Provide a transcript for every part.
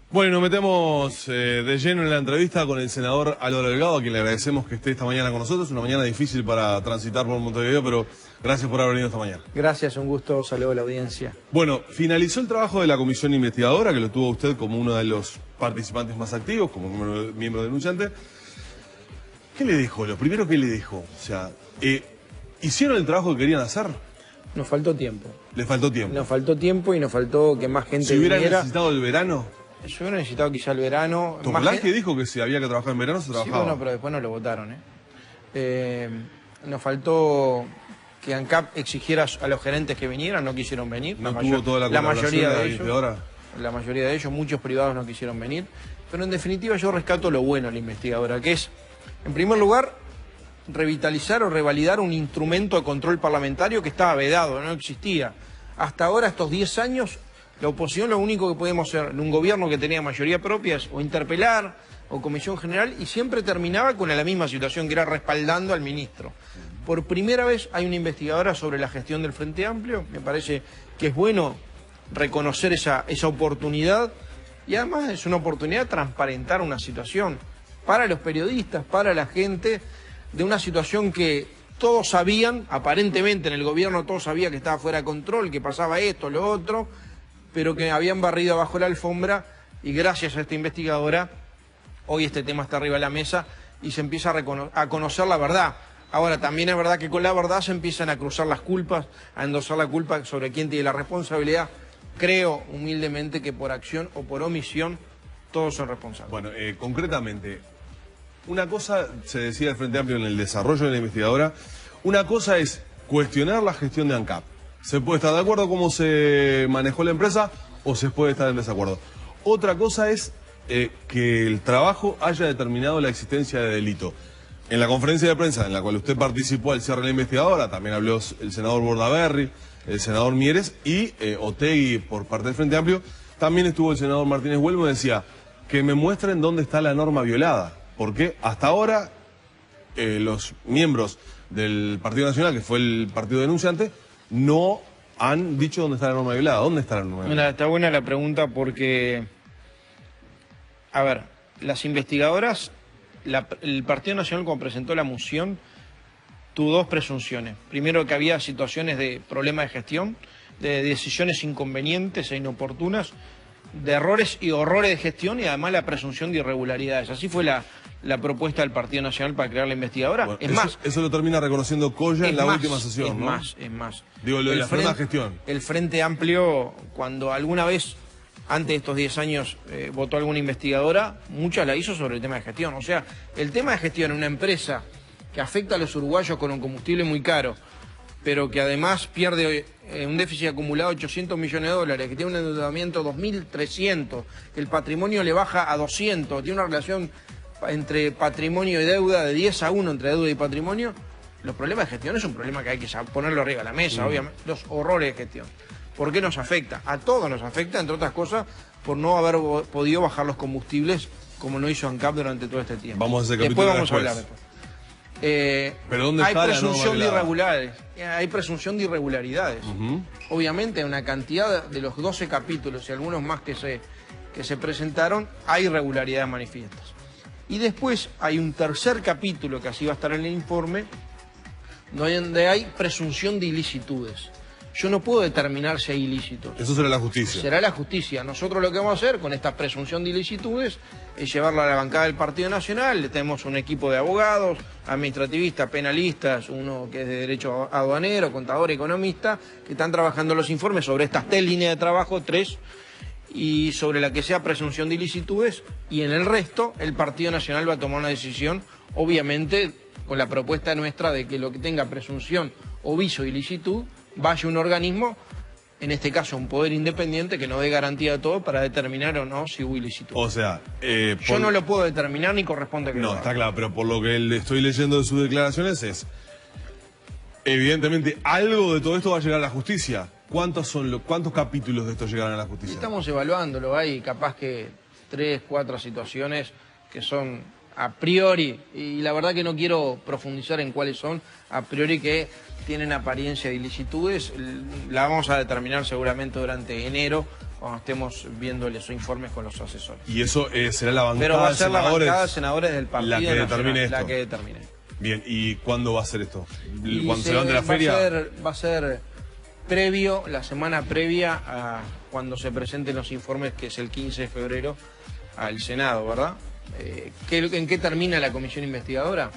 Bueno, nos metemos de lleno en la entrevista con el senador Álvaro Delgado, a quien le agradecemos que esté esta mañana con nosotros. Una mañana difícil para transitar por Montevideo, pero gracias por haber venido esta mañana. Gracias, un gusto, saludo a la audiencia. Bueno, finalizó el trabajo de la comisión investigadora, que lo tuvo usted como uno de los participantes más activos, como miembro denunciante. ¿Qué le dijo? Lo primero que le dijo, o sea, ¿hicieron el trabajo que querían hacer? Nos faltó tiempo. ¿Le faltó tiempo? Nos faltó tiempo y nos faltó que más gente ¿Si hubiera viniera. necesitado el verano? Yo hubiera necesitado quizá el verano. Topolanqui dijo que si había que trabajar en verano se trabajaba. Sí, bueno, pero después no lo votaron. Nos faltó que ANCAP exigiera a los gerentes que vinieran, no quisieron venir. No tuvo toda la mayoría de ellos. Ahora. La mayoría de ellos, muchos privados no quisieron venir. Pero en definitiva yo rescato lo bueno de la investigadora, que es, en primer lugar, revitalizar o revalidar un instrumento de control parlamentario que estaba vedado, no existía. Hasta ahora, estos 10 años, la oposición lo único que podemos hacer en un gobierno que tenía mayoría propia es o interpelar o comisión general, y siempre terminaba con la misma situación, que era respaldando al ministro. Por primera vez hay una investigadora sobre la gestión del Frente Amplio. Me parece que es bueno reconocer esa oportunidad, y además es una oportunidad de transparentar una situación para los periodistas, para la gente, de una situación que todos sabían, aparentemente en el gobierno todos sabían que estaba fuera de control, que pasaba esto, lo otro, pero que habían barrido abajo la alfombra, y gracias a esta investigadora hoy este tema está arriba de la mesa y se empieza a conocer la verdad. Ahora, también es verdad que con la verdad se empiezan a cruzar las culpas, a endosar la culpa sobre quién tiene la responsabilidad. Creo humildemente que por acción o por omisión todos son responsables. Bueno, concretamente, una cosa se decía del Frente Amplio en el desarrollo de la investigadora, una cosa es cuestionar la gestión de ANCAP. Se puede estar de acuerdo con cómo se manejó la empresa o se puede estar en desacuerdo. Otra cosa es que el trabajo haya determinado la existencia de delito. En la conferencia de prensa en la cual usted participó al cierre de la investigadora, también habló el senador Bordaberry, el senador Mieres y Otegi por parte del Frente Amplio. También estuvo el senador Martínez Huelmo y decía que me muestren dónde está la norma violada. Porque hasta ahora los miembros del Partido Nacional, que fue el partido denunciante, no han dicho dónde está la norma violada. ¿Dónde está la norma violada? Mira, está buena la pregunta porque, a ver, las investigadoras, el Partido Nacional cuando presentó la moción tuvo dos presunciones. Primero, que había situaciones de problema de gestión, de decisiones inconvenientes e inoportunas, de errores y horrores de gestión, y además la presunción de irregularidades. Así fue la propuesta del Partido Nacional para crear la investigadora. Bueno, es más, eso lo termina reconociendo Colla en la última sesión, ¿no? Es más. Digo, lo de la forma de gestión. El Frente Amplio, cuando alguna vez, antes de estos 10 años, votó alguna investigadora, muchas la hizo sobre el tema de gestión. O sea, el tema de gestión en una empresa que afecta a los uruguayos con un combustible muy caro, pero que además pierde un déficit acumulado de 800 millones de dólares, que tiene un endeudamiento de 2.300, que el patrimonio le baja a 200, tiene una relación entre patrimonio y deuda de 10-1 entre deuda y patrimonio. Los problemas de gestión es un problema que hay que ponerlo arriba de la mesa, obviamente. Los horrores de gestión. ¿Por qué nos afecta? A todos nos afecta, entre otras cosas, por no haber podido bajar los combustibles como no hizo ANCAP durante todo este tiempo. Vamos a ese después capítulo vamos a hablar después. ¿Pero dónde hay está presunción la norma de irregularidades. Hay presunción de irregularidades. Obviamente, en una cantidad de los 12 capítulos y algunos más que se presentaron, hay irregularidades manifiestas. Y después hay un tercer capítulo, que así va a estar en el informe, donde hay presunción de ilicitudes. Yo no puedo determinar si hay ilícitos. Eso será la justicia. Será la justicia. Nosotros lo que vamos a hacer con esta presunción de ilicitudes es llevarla a la bancada del Partido Nacional. Tenemos un equipo de abogados, administrativistas, penalistas, uno que es de derecho aduanero, contador, economista, que están trabajando los informes sobre estas 3 líneas de trabajo, 3, y sobre la que sea presunción de ilicitudes, y en el resto el Partido Nacional va a tomar una decisión, obviamente con la propuesta nuestra de que lo que tenga presunción o viso de ilicitud vaya un organismo, en este caso un poder independiente, que nos dé garantía de todo para determinar o no si hubo ilicitud. O sea, yo no lo puedo determinar ni corresponde que no, está claro, pero por lo que le estoy leyendo de sus declaraciones es, evidentemente, algo de todo esto va a llegar a la justicia. ¿Cuántos capítulos de esto llegarán a la justicia? Estamos evaluándolo, hay capaz que 3, 4 situaciones que son a priori, y la verdad que no quiero profundizar en cuáles son, a priori que tienen apariencia de ilicitudes. La vamos a determinar seguramente durante enero, cuando estemos viendo los informes con los asesores. Y eso será la bancada Pero va a ser de la senadores, bancada de senadores del Partido la que determine Nacional, esto. la que determine. Bien, ¿y cuándo va a ser esto? Y ¿Cuando se levante la feria? Va a ser previo, la semana previa a cuando se presenten los informes, que es el 15 de febrero, al Senado, ¿verdad? ¿En qué termina la comisión investigadora?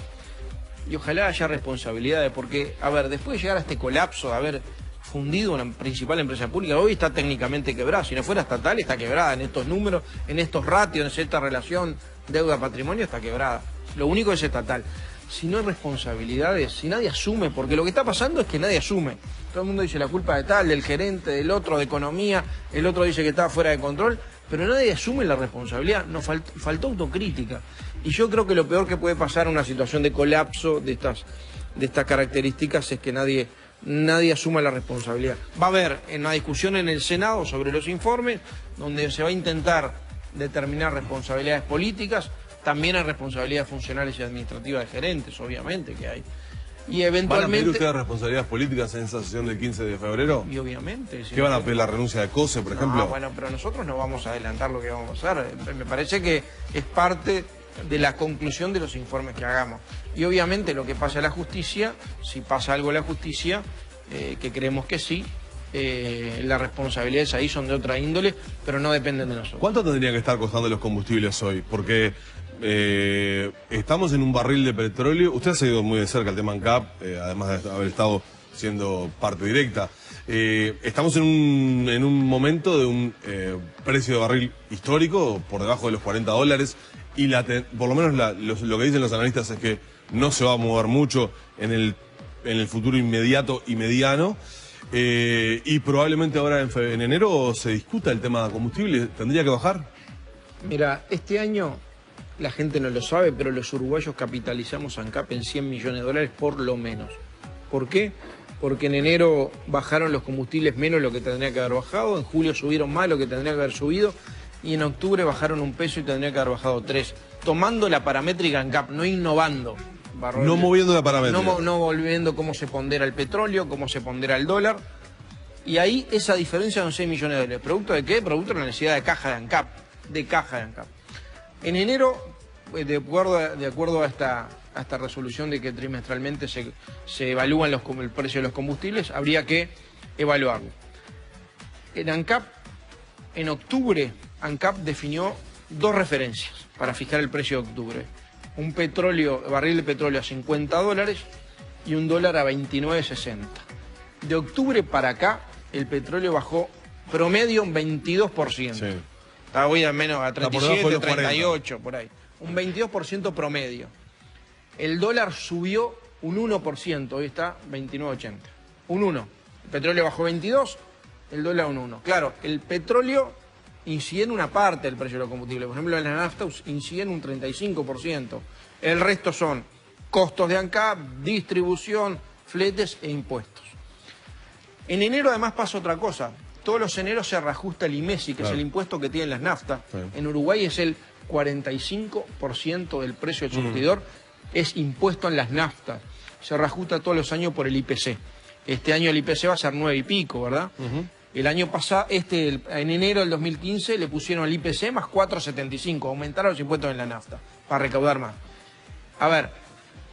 Y ojalá haya responsabilidades, porque, a ver, después de llegar a este colapso, de haber fundido una principal empresa pública, hoy está técnicamente quebrada. Si no fuera estatal, está quebrada en estos números, en estos ratios, en esta relación deuda-patrimonio, está quebrada. Lo único es estatal. Si no hay responsabilidades, si nadie asume, porque lo que está pasando es que nadie asume. Todo el mundo dice la culpa de tal, del gerente, del otro, de economía, el otro dice que está fuera de control, pero nadie asume la responsabilidad. Nos faltó autocrítica. Y yo creo que lo peor que puede pasar en una situación de colapso de estas características es que nadie asuma la responsabilidad. Va a haber una discusión en el Senado sobre los informes, donde se va a intentar determinar responsabilidades políticas. También hay responsabilidades funcionales y administrativas de gerentes, obviamente que hay. Y eventualmente... ¿Van a pedir ustedes responsabilidades políticas en esa sesión del 15 de febrero? Y obviamente. ¿Qué van a pedir? ¿La renuncia de COSE, por ejemplo? Bueno, pero nosotros no vamos a adelantar lo que vamos a hacer. Me parece que es parte de la conclusión de los informes que hagamos. Y obviamente lo que pasa a la justicia, si pasa algo a la justicia, que creemos que sí, las responsabilidades ahí son de otra índole, pero no dependen de nosotros. ¿Cuánto tendrían que estar costando los combustibles hoy? Porque estamos en un barril de petróleo. Usted ha seguido muy de cerca el tema ANCAP, además de haber estado siendo parte directa. Estamos en un momento de un precio de barril histórico, por debajo de los $40, y por lo menos lo que dicen los analistas es que no se va a mover mucho en el futuro inmediato y mediano. Y probablemente ahora en enero se discuta el tema de combustible. ¿Tendría que bajar? Mira, este año la gente no lo sabe, pero los uruguayos capitalizamos ANCAP en $100 millones por lo menos. ¿Por qué? Porque en enero bajaron los combustibles menos de lo que tendría que haber bajado, en julio subieron más de lo que tendría que haber subido, y en octubre bajaron $1 y tendría que haber bajado 3, tomando la paramétrica ANCAP, no innovando. No moviendo la paramétrica. No volviendo cómo se pondera el petróleo, cómo se pondera el dólar. Y ahí esa diferencia son $6 millones. ¿Producto de qué? Producto de la necesidad de caja de ANCAP. En enero, de acuerdo a esta resolución de que trimestralmente se evalúan el precio de los combustibles, habría que evaluarlo. En ANCAP, en octubre, ANCAP definió 2 referencias para fijar el precio de octubre. Un barril de petróleo a $50 y un dólar a 29.60. De octubre para acá, el petróleo bajó promedio un 22%. Sí. Está hoy al menos a 37, 38, por ahí. Un 22% promedio. El dólar subió un 1%, hoy está 29.80. Un 1. El petróleo bajó 22, el dólar un 1. Claro, el petróleo incide en una parte del precio de los combustibles. Por ejemplo, en la nafta incide en un 35%. El resto son costos de ANCAP, distribución, fletes e impuestos. En enero además pasa otra cosa. Todos los eneros se reajusta el IMESI, que es el impuesto que tienen las naftas. En Uruguay es el 45% del precio del surtidor, es impuesto en las naftas. Se reajusta todos los años por el IPC. Este año el IPC va a ser 9 y pico, ¿verdad? El año pasado, en enero del 2015, le pusieron el IPC más 4,75. Aumentaron los impuestos en la nafta para recaudar más. A ver,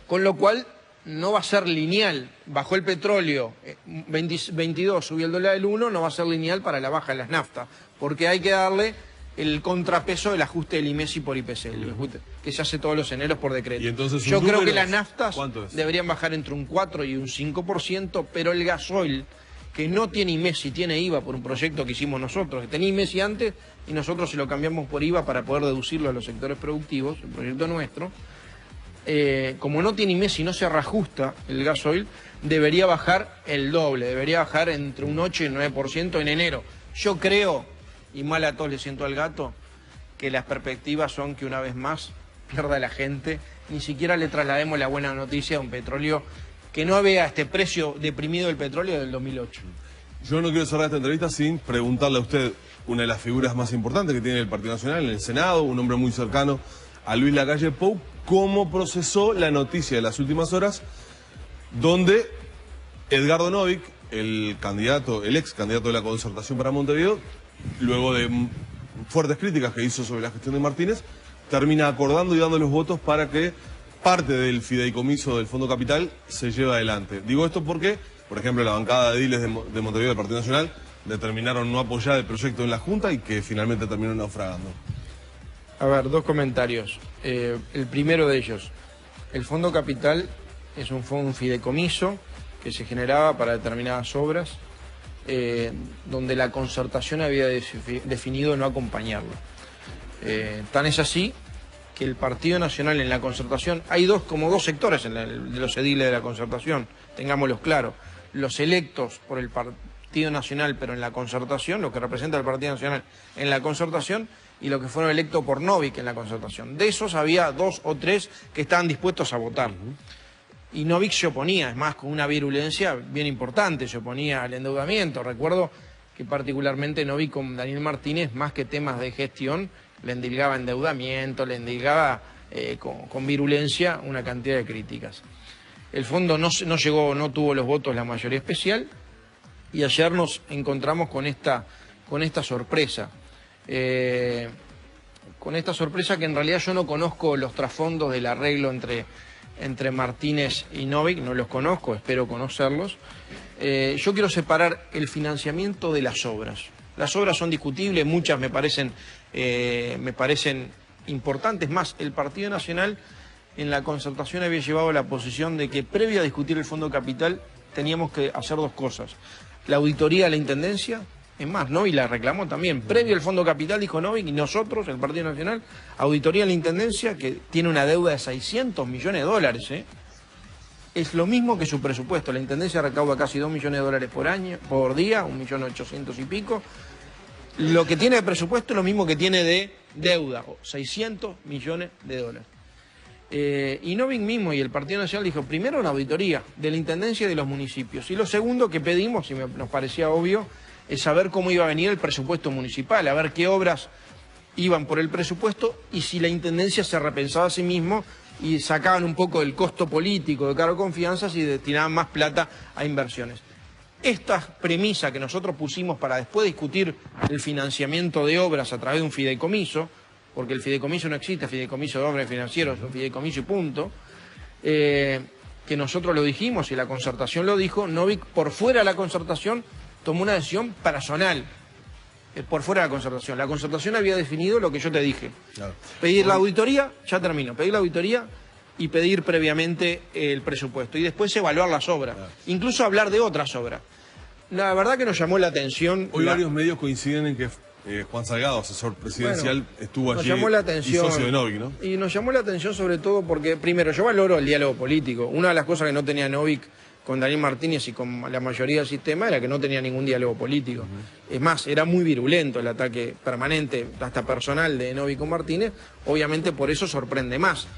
con lo cual no va a ser lineal. Bajó el petróleo 22, subió el dólar del 1, no va a ser lineal para la baja de las naftas. Porque hay que darle el contrapeso del ajuste del IMESI por IPC, que se hace todos los eneros por decreto. ¿Y entonces yo creo que las naftas es? Deberían bajar entre un 4 y un 5%, pero el gasoil, que no tiene IMESI, tiene IVA por un proyecto que hicimos nosotros, que tenía IMESI antes y nosotros se lo cambiamos por IVA para poder deducirlo a los sectores productivos, el proyecto nuestro. Como no tiene IMESI y no se reajusta el gasoil, debería bajar el doble, debería bajar entre un 8 y un 9% en enero. Yo creo, y mal a todos le siento al gato, que las perspectivas son que una vez más pierda la gente, ni siquiera le traslademos la buena noticia a un petróleo que no vea este precio deprimido del petróleo del 2008. Yo no quiero cerrar esta entrevista sin preguntarle a usted, una de las figuras más importantes que tiene el Partido Nacional en el Senado, un hombre muy cercano a Luis Lacalle Pou, cómo procesó la noticia de las últimas horas, donde Edgardo Novick, el ex candidato de la Concertación para Montevideo, luego de fuertes críticas que hizo sobre la gestión de Martínez, termina acordando y dando los votos para que parte del fideicomiso del Fondo Capital se lleve adelante. Digo esto porque, por ejemplo, la bancada de ediles de Montevideo del Partido Nacional determinaron no apoyar el proyecto en la Junta y que finalmente terminó naufragando. A ver, dos comentarios. El primero de ellos, el Fondo Capital es un fideicomiso que se generaba para determinadas obras, donde la concertación había definido no acompañarlo. Tan es así que el Partido Nacional en la concertación, hay como dos sectores de los ediles de la concertación, tengámoslos claro, los electos por el Partido Nacional pero en la concertación, lo que representa el Partido Nacional en la concertación, y los que fueron electos por Novik en la concertación. De esos había 2 o 3 que estaban dispuestos a votar. Y Novik se oponía, es más, con una virulencia bien importante, se oponía al endeudamiento. Recuerdo que particularmente Novik con Daniel Martínez, más que temas de gestión, le endilgaba endeudamiento, le endilgaba con virulencia una cantidad de críticas. El fondo no tuvo los votos la mayoría especial, y ayer nos encontramos con esta sorpresa. Con esta sorpresa que en realidad yo no conozco los trasfondos del arreglo entre Martínez y Novik, no los conozco, espero conocerlos. Yo quiero separar el financiamiento de las obras. Las obras son discutibles, muchas me parecen importantes. Más, el Partido Nacional en la concertación había llevado la posición de que previo a discutir el Fondo Capital teníamos que hacer 2 cosas. La auditoría de la Intendencia. Es más, Novik la reclamó también. Previo al Fondo Capital, dijo Novik, y nosotros, el Partido Nacional, auditoría de la Intendencia, que tiene una deuda de $600 millones. Es lo mismo que su presupuesto. La Intendencia recauda casi $2 millones por día, 1.800.000 y pico. Lo que tiene de presupuesto es lo mismo que tiene de deuda, $600 millones. Y Novik mismo y el Partido Nacional dijo, primero una auditoría de la Intendencia y de los municipios. Y lo segundo que pedimos, y nos parecía obvio, es saber cómo iba a venir el presupuesto municipal, a ver qué obras iban por el presupuesto y si la Intendencia se repensaba a sí mismo y sacaban un poco del costo político de cargo de confianza y destinaban más plata a inversiones. Esta premisa que nosotros pusimos para después discutir el financiamiento de obras a través de un fideicomiso, porque el fideicomiso no existe, fideicomiso de obras financieros, es un fideicomiso y punto, que nosotros lo dijimos y la concertación lo dijo, Novik por fuera de la concertación tomó una decisión personal, por fuera de la concertación. La concertación había definido lo que yo te dije. Claro. Pedir la auditoría, ya termino, pedir la auditoría y pedir previamente el presupuesto. Y después evaluar las obras, claro. Incluso hablar de otras obras. La verdad que nos llamó la atención. Hoy varios medios coinciden en que Juan Salgado, asesor presidencial, estuvo allí, llamó la atención, y socio de Novik, ¿no? Y nos llamó la atención sobre todo porque, primero, yo valoro el diálogo político. Una de las cosas que no tenía Novik con Daniel Martínez y con la mayoría del sistema era que no tenía ningún diálogo político. Es más, era muy virulento el ataque permanente, hasta personal, de Novik con Martínez. Obviamente por eso sorprende más.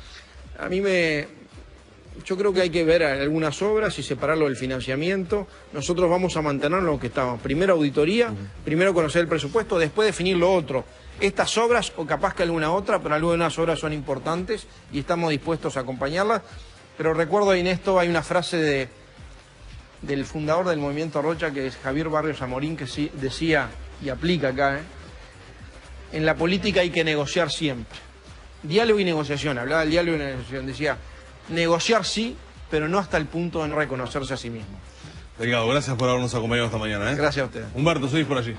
Yo creo que hay que ver algunas obras y separarlo del financiamiento. Nosotros vamos a mantener lo que estamos. Primero auditoría, primero conocer el presupuesto, después definir lo otro. Estas obras, o capaz que alguna otra, pero algunas obras son importantes y estamos dispuestos a acompañarlas. Pero recuerdo en esto hay una frase del fundador del Movimiento Rocha, que es Javier Barrios Amorín, que sí decía, y aplica acá, en la política hay que negociar siempre. Diálogo y negociación, hablaba del diálogo y negociación, decía, negociar sí, pero no hasta el punto de no reconocerse a sí mismo. Delgado, gracias por habernos acompañado esta mañana. Gracias a ustedes. Humberto, seguís por allí.